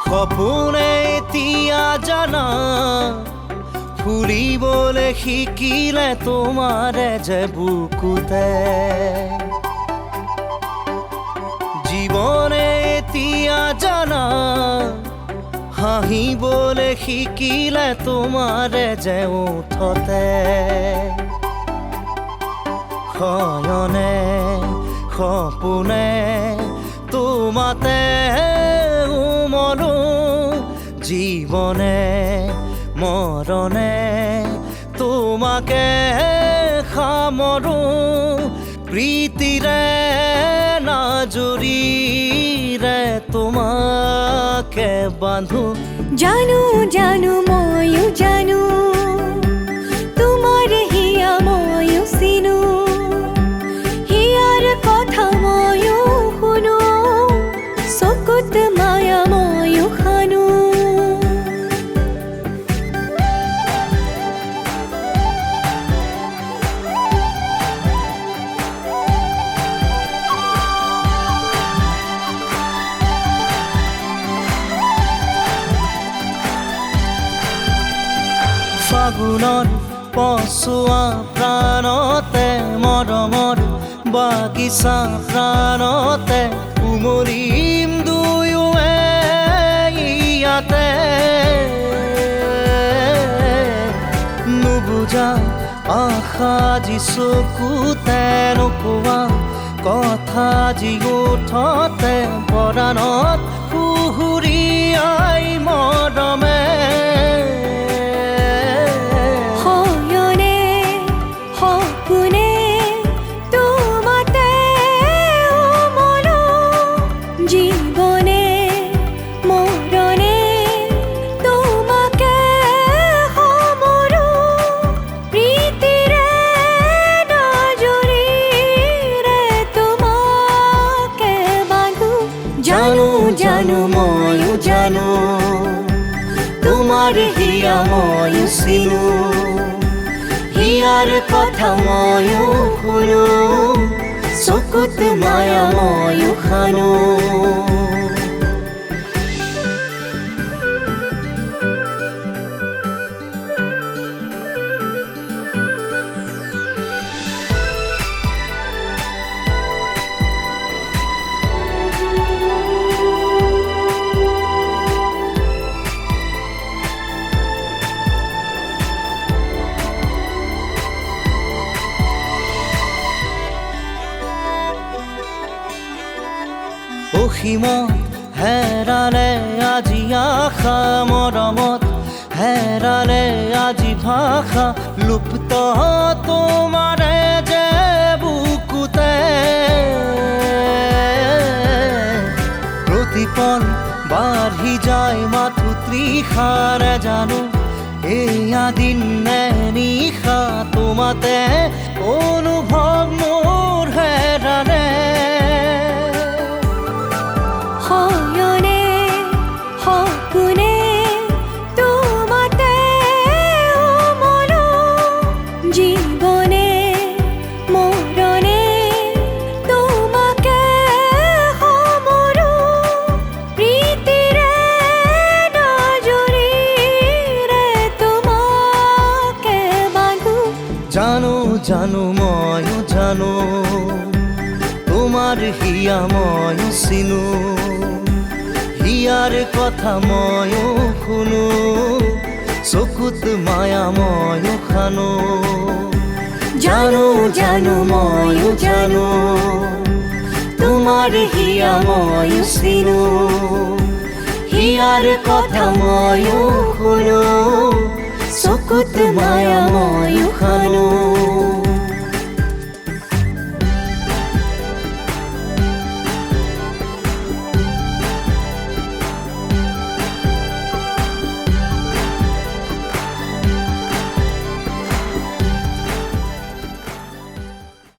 সপোনে এতিয়া জানা ফুৰিবলৈ শিকিলে তোমাৰে যে বুকুতে জীৱনে এতিয়া জানা হাঁহিবলৈ শিকিলে তোমাৰে যে ওঠতে শয়নে সপোনে তোমাতে উমলো জীবনে মৰণে তোমাকে সামৰো প্ৰীতিৰে নাজৰিৰে তোমাকে বান্ধো জানো জানো ময়ো জানো তোমাৰ হিয়া ময়ো চিনো হিয়াৰ কথা ময়ো শুনো চকুত মায়া ময়ো খানো ফাগুনত পচোৱা প্ৰাণতে মৰমৰ বাগিচা প্ৰাণতে উমলিম দুয়োৱে ইয়াতে নুবুজা আশা যি চকুতে নোকোৱা কথা যি ওঠতে পৰাণত সুহুৰিয়াই মৰমে জানো ময়ো জানো তোমাৰ হিয়া ময়ো চিনো হিয়াৰ কথা ময়ো শুনো চকুত মায়া ময়ো খানো অসীমত হেৰালে আজি আশা মৰমত হেৰালে আজি ভাষা লুপ্ত তোমাৰে যে বুকুতে প্ৰতিপল বাঢ়ি যায় মাথো তৃষাৰে জানো এয়া দিন নে নিশা তোমাতে অনুভৱ মোৰ হেৰালে শয়নে সপোনে তোমাতে উমলো জীবনে মৰণে তোমাকে সামৰো প্ৰীতিৰে নাজৰিৰে তোমাকে বান্ধো জানো জানো ময়ো জানো তোমাৰ হিয়া ময়ো চিনো হিয়াৰ কথা ময়ো শুনো চকুত মায়া ময়ো খানো জানো জানো ময়ো জানো তোমাৰ হিয়া ময়ো চিনো হিয়াৰ কথা ময়ো শুনো চকুত মায়া ময়ো খানো